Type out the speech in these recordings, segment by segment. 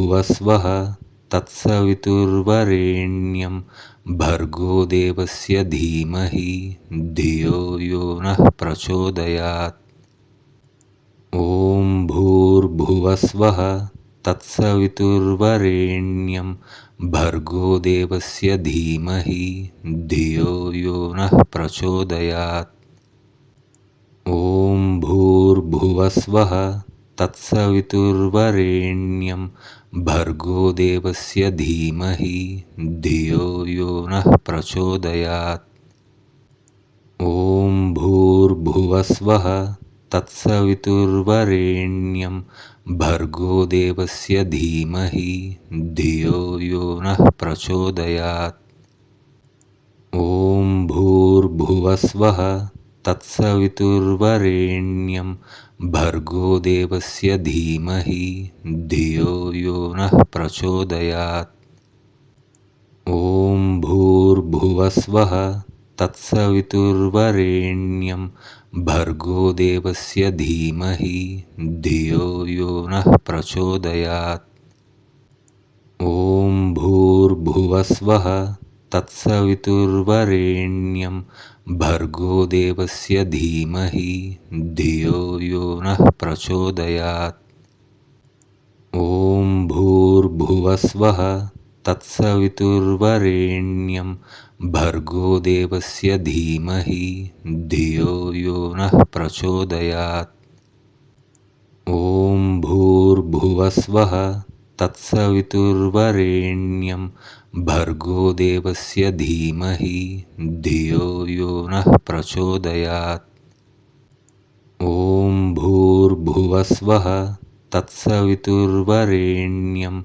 भूर्भुवस्वः तत्सवितुर्वरेण्यं भर्गो देवस्य धीमहि धियो यो नः प्रचोदयात्। ॐ भूर्भुवस्वः तत्सवितुर्वरेण्यं भर्गो देवस्य धीमहि धियो यो नः प्रचोदयात्। ॐ भूर्भुवस्वः तत्सवितुर्वरेण्यं भर्गो देवस्य धीमहि धियो यो नः प्रचोदयात्। ॐ भूर्भुवस्वः तत्सवितुर्वरेण्यं भर्गो देवस्य धीमहि धियो यो नः प्रचोदयात्। ॐ भूर्भुवस्वः तत्सवितुर्वरेण्यं भर्गो देवस्य धीमहि धियो यो नः प्रचोदयात्। ॐ भूर्भुवस्वः तत्सवितुर्वरेण्यं भर्गो देवस्य धीमहि धियो यो नः प्रचोदयात्। ॐ भूर्भुवस्वः तत्सवितुर्वरेण्यं भर्गो देवस्य धीमहि धियो यो नः प्रचोदयात्। ॐ भूर्भुवस्वः तत्सवितुर्वरेण्यं भर्गो देवस्य धीमहि धियो यो नः प्रचोदयात्। ॐ भूर्भुवस्वः तत्सवितुर्वरेण्यं भर्गो देवस्य धीमहि धियो यो नः प्रचोदयात्। ॐ भूर्भुवस्वः तत्सवितुर्वरेण्यं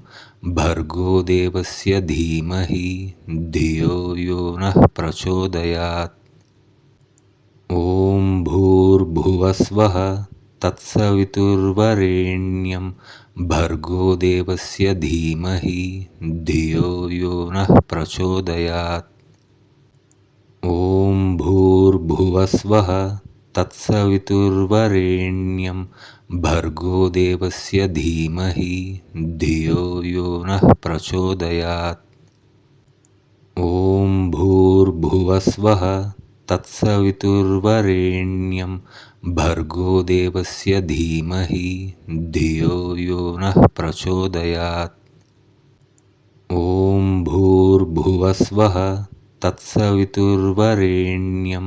भर्गो देवस्य धीमहि धियो यो नः प्रचोदयात्। ॐ भूर्भुवस्वः तत्सवितुर्वरेण्यं भर्गो देवस्य धीमहि धियो यो नः प्रचोदयात्। ॐ भूर्भुवस्वः तत्सवितुर्वरेण्यं भर्गो देवस्य धीमहि धियो यो नः प्रचोदयात्। ॐ भूर्भुवस्वः तत्सवितुर्वरेण्यं भर्गो देवस्य धीमहि धियो यो नः प्रचोदयात्। ॐ भूर्भुवस्वः तत्सवितुर्वरेण्यं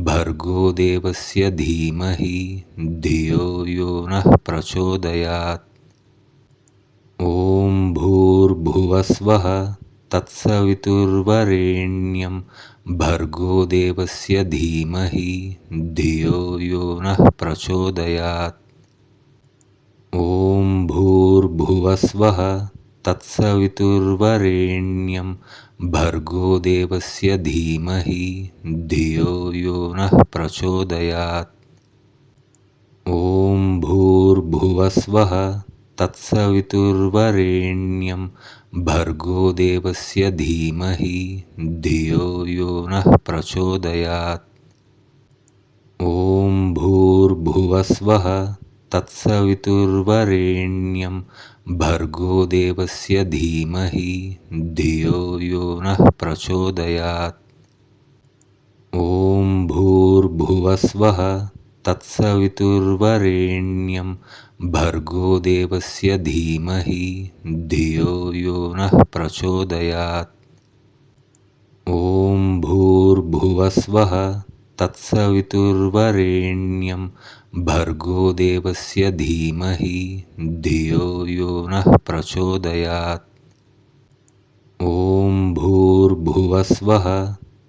भर्गो देवस्य धीमहि धियो यो नः प्रचोदयात्। ॐ भूर्भुवस्वः तत्सवितुर्वरेण्यं भर्गो देवस्य धीमहि धियो यो नः प्रचोदयात्। ॐ भूर्भुवस्वः तत्सवितुर्वरेण्यं भर्गो देवस्य धीमहि धियो यो नः प्रचोदयात्। ॐ भूर्भुवस्वः तत्सवितुर्वरेण्यं भर्गो देवस्य धीमहि धियो यो नः प्रचोदयात्। ॐ भूर्भुवस्वः तत्सवितुर्वरेण्यं भर्गो देवस्य धीमहि धियो यो नः प्रचोदयात्। ॐ भूर्भुवस्वः तत्सवितुर्वरेण्यं भर्गो देवस्य धीमहि धियो यो नः प्रचोदयात्। ॐ भूर्भुवस्वः तत्सवितुर्वरेण्यं भर्गो देवस्य धीमहि धियो यो नः प्रचोदयात्। ॐ भूर्भुवस्वः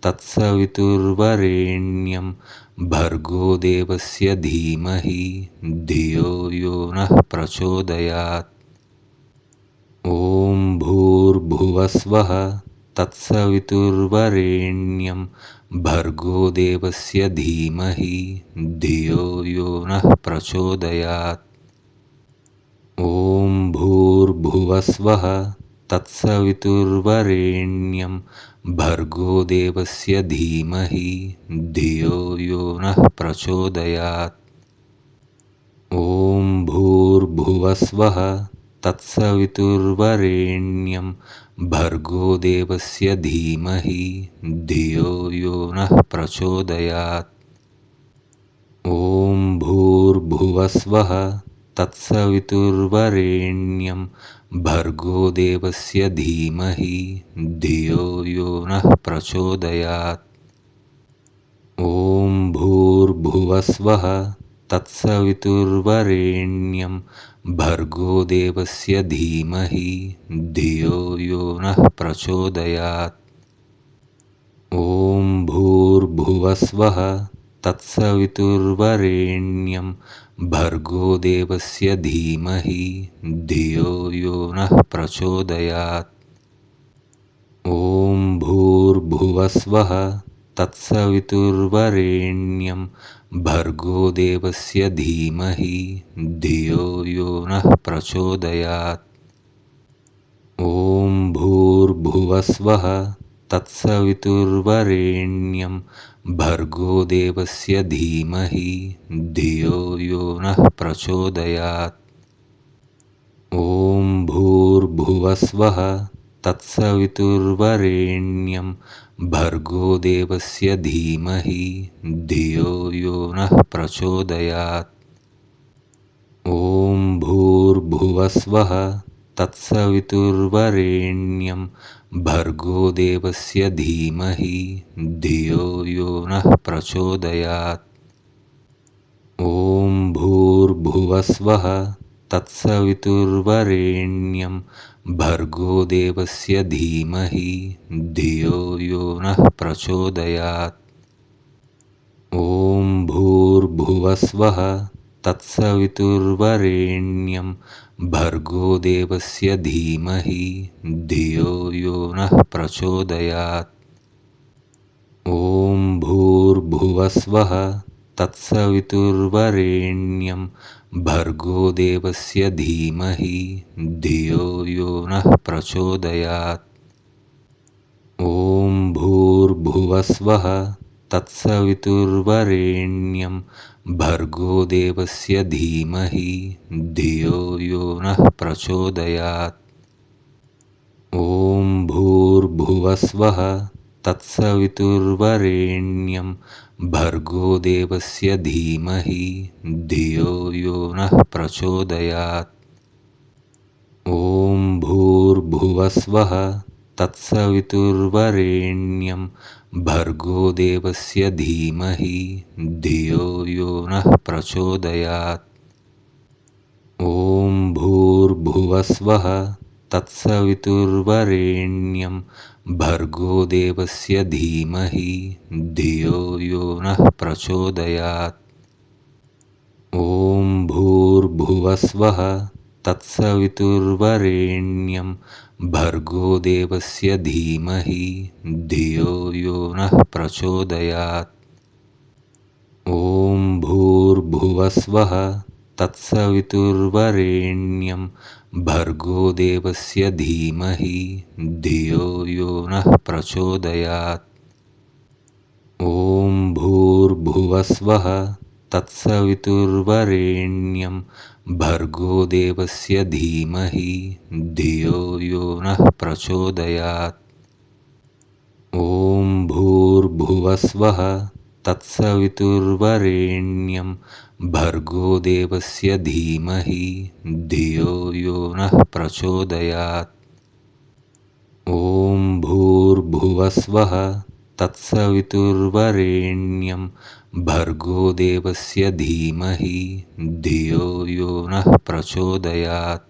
तत्सवितुर्वरेण्यं भर्गो देवस्य धीमहि धियो यो नः प्रचोदयात्। ॐ भूर्भुवस्वः तत्सवितुर्वरेण्यं भर्गो देवस्य धीमहि धियो यो नः प्रचोदयात्। ॐ भूर्भुवस्वः तत्सवितुर्वरेण्यं भर्गो देवस्य धीमहि धियो यो नः प्रचोदयात्। ॐ भूर्भुवस्वः तत्सवितुर्वरेण्यं भर्गो देवस्य धीमहि धियो यो नः प्रचोदयात्। ॐ भूर्भुवस्वः तत्सवितुर्वरेण्यं भर्गो देवस्य धीमहि धियो यो नः प्रचोदयात्। ॐ भूर्भुवस्वः तत्सवितुर्वरेण्यं भर्गो देवस्य धीमहि धियो यो नः प्रचोदयात्। ॐ भूर्भुवस्वः तत्सवितुर्वरेण्यं भर्गो देवस्य धीमहि धियो यो नः प्रचोदयात्। ॐ भूर्भुवस्वः तत्सवितुर्वरेण्यं भर्गो देवस्य धीमहि धियो यो नः प्रचोदयात्। ॐ भूर्भुवस्वः तत्सवितुर्वरेण्यं भर्गो देवस्य धीमहि धियो यो नः प्रचोदयात्। ॐ भूर्भुवस्वः तत्सवितुर्वरेण्यं भर्गो देवस्य धीमहि धियो यो नः प्रचोदयात्। ॐ भूर्भुवस्वः तत्सवितुर्वरेण्यं भर्गो देवस्य धीमहि धियो यो नः प्रचोदयात्। ॐ भूर्भुवस्वः तत्सवितुर्वरेण्यं भर्गो देवस्य धीमहि धियो यो नः प्रचोदयात्। ॐ भूर्भुवस्वः तत्सवितुर्वरेण्यं भर्गो देवस्य धीमहि धियो यो नः प्रचोदयात्। ॐ भूर्भुवस्वः तत्सवितुर्वरेण्यं भर्गो देवस्य धीमहि धियो यो नः प्रचोदयात्। ॐ भूर्भुवस्वः तत्सवितुर्वरेण्यं भर्गो देवस्य धीमहि धियो यो नः प्रचोदयात्। ॐ भूर्भुवस्वः तत्सवितुर्वरेण्यं भर्गो देवस्य धीमहि धियो यो नः प्रचोदयात्। ॐ भूर्भुवस्वः तत्सवितुर्वरेण्यं भर्गो देवस्य धीमहि धियो यो नः प्रचोदयात्। ॐ भूर्भुवस्वः तत्सवितुर्वरेण्यं भर्गो देवस्य धीमहि धियो यो नः प्रचोदयात्। ॐ भूर्भुवस्वः तत्सवितुर्वरेण्यं भर्गो देवस्य धीमहि धियो यो नः प्रचोदयात्। ॐ भूर्भुवस्वः तत्सवितुर्वरेण्यं भर्गो देवस्य धीमहि धियो यो नः प्रचोदयात्। ॐ भूर्भुवस्वः तत्सवितुर्वरेण्यं भर्गो देवस्य धीमहि धियो यो नः प्रचोदयात्। ॐ भूर्भुवस्वः तत्सवितुर्वरेण्यं भर्गो देवस्य धीमहि धियो यो नः प्रचोदयात्। ॐ भूर्भुवस्वः तत्सवितुर्वरेण्यं भर्गो देवस्य धीमहि धियो यो नः प्रचोदयात्।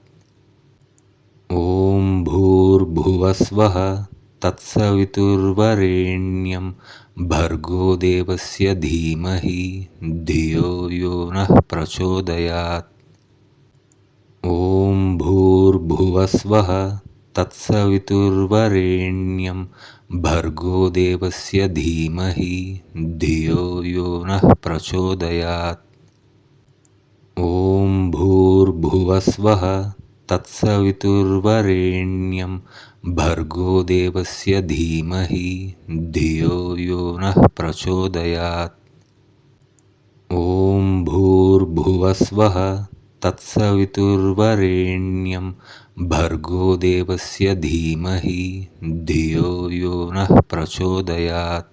ॐ भूर्भुवस्वः तत्सवितुर्वरेण्यं भर्गो देवस्य धीमहि धियो यो नः प्रचोदयात्। ॐ भूर्भुवस्वः तत्सवितुर्वरेण्यं भर्गो देवस्य धीमहि धियो यो नः प्रचोदयात्। ॐ भूर्भुवस्वः तत्सवितुर्वरेण्यं भर्गो देवस्य धीमहि धियो यो नः प्रचोदयात्। ॐ भूर्भुवस्वः तत्सवितुर्वरेण्यं भर्गो देवस्य धीमहि धियो यो नः प्रचोदयात्।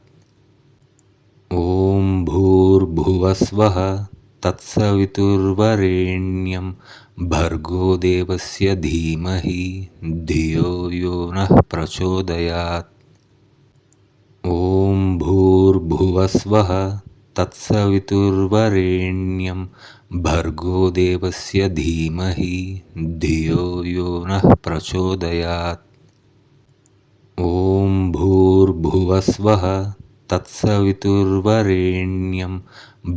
ॐ भूर्भुवस्वः तत्सवितुर्वरेण्यं भर्गो देवस्य धीमहि धियो यो नः प्रचोदयात्। ॐ भूर्भुवस्वः तत्सवितुर्वरेण्यं भर्गो देवस्य धीमहि धियो यो नः प्रचोदयात्। ॐ भूर्भुवस्वः तत्सवितुर्वरेण्यं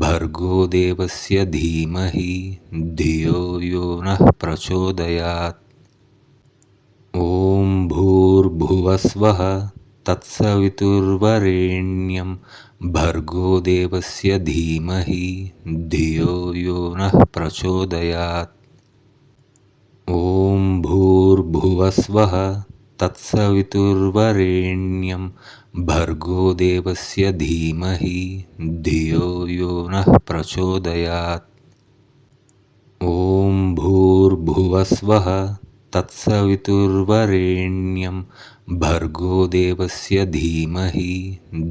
भर्गो देवस्य धीमहि धियो यो नः प्रचोदयात्। ॐ भूर्भुवस्वः तत्सवितुर्वरेण्यं भर्गो देवस्य धीमहि धियो यो नः प्रचोदयात्। ॐ भूर्भुवस्वः तत्सवितुर्वरेण्यं भर्गो देवस्य धीमहि धियो यो नः प्रचोदयात्। ॐ भूर्भुवस्वः तत्सवितुर्वरेण्यं भर्गो देवस्य धीमहि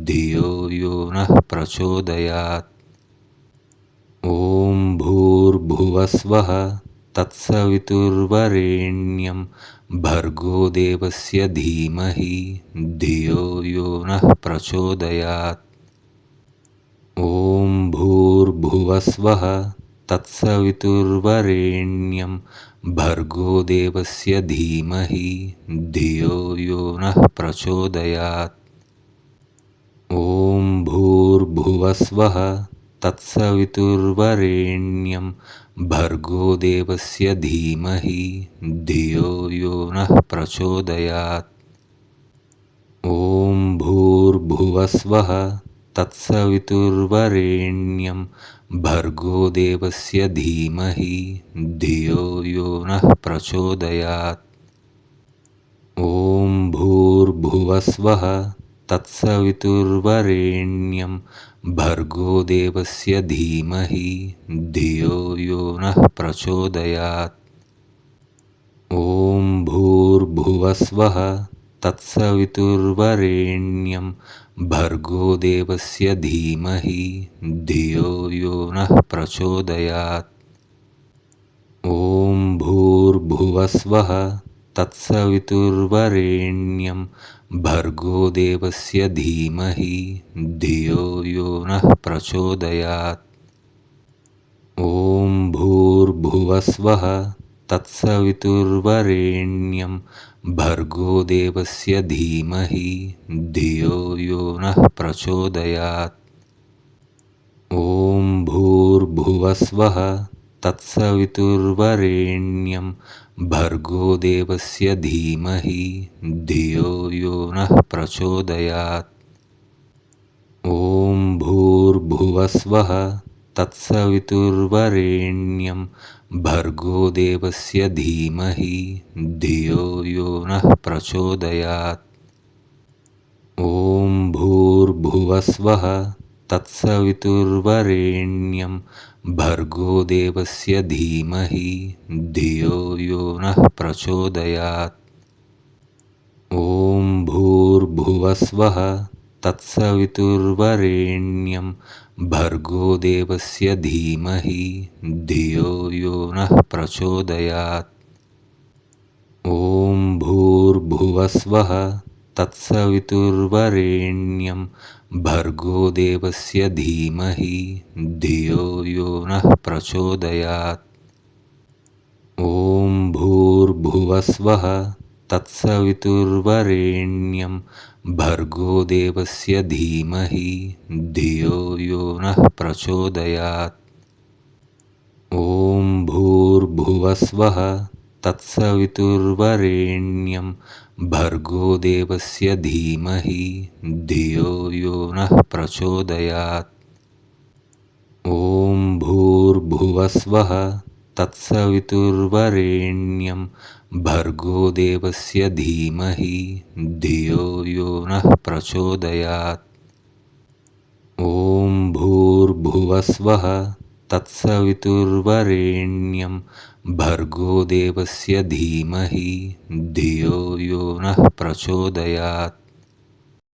धियो यो नः प्रचोदयात्। ॐ भूर्भुवस्वः तत्सवितुर्वरेण्यं भर्गो देवस्य धीमहि धियो यो नः प्रचोदयात्। ॐ भूर्भुवस्वः तत्सवितुर्वरेण्यं भर्गो देवस्य धीमहि धियो यो नः प्रचोदयात्। ॐ भूर्भुवस्वः तत्सवितुर्वरेण्यं भर्गो देवस्य धीमहि धियो यो नः प्रचोदयात्। ॐ भूर्भुवस्वः तत्सवितुर्वरेण्यं भर्गो देवस्य धीमहि धियो यो नः प्रचोदयात्। ॐ भूर्भुवस्वः तत्सवितुर्वरेण्यं भर्गो देवस्य धीमहि धियो यो नः प्रचोदयात्। ॐ भूर्भुवस्वः तत्सवितुर्वरेण्यं भर्गो देवस्य धीमहि धियो यो नः प्रचोदयात्। ॐ भूर्भुवस्वः तत्सवितुर्वरेण्यं भर्गो देवस्य धीमहि धियो यो नः प्रचोदयात्। ॐ भूर्भुवस्वः तत्सवितुर्वरेण्यं भर्गो देवस्य धीमहि धियो यो नः प्रचोदयात्। ॐ भूर्भुवस्वः तत्सवितुर्वरेण्यं भर्गो देवस्य धीमहि धियो यो नः प्रचोदयात्। ॐ भूर्भुवस्वः तत्सवितुर्वरेण्यं भर्गो देवस्य धीमहि धियो यो नः प्रचोदयात्। ॐ भूर्भुवस्वः तत्सवितुर्वरेण्यं भर्गो देवस्य धीमहि धियो यो नः प्रचोदयात्। ॐ भूर्भुवस्वः तत्सवितुर्वरेण्यं भर्गो देवस्य धीमहि धियो यो नः प्रचोदयात्। ॐ भूर्भुवस्वः तत्सवितुर्वरेण्यं भर्गो देवस्य धीमहि धियो यो नः प्रचोदयात्। ॐ भूर्भुवस्वः तत्सवितुर्वरेण्यं भर्गो देवस्य धीमहि धियो यो नः प्रचोदयात्। ॐ भूर्भुवस्वः तत्सवितुर्वरेण्यं भर्गो देवस्य धीमहि धियो यो नः प्रचोदयात्। ॐ भूर्भुवस्वः तत्सवितुर्वरेण्यं भर्गो देवस्य धीमहि धियो यो नः प्रचोदयात्। ॐ भूर्भुवस्वः तत्सवितुर्वरेण्यं भर्गो देवस्य धीमहि धियो यो नः प्रचोदयात्।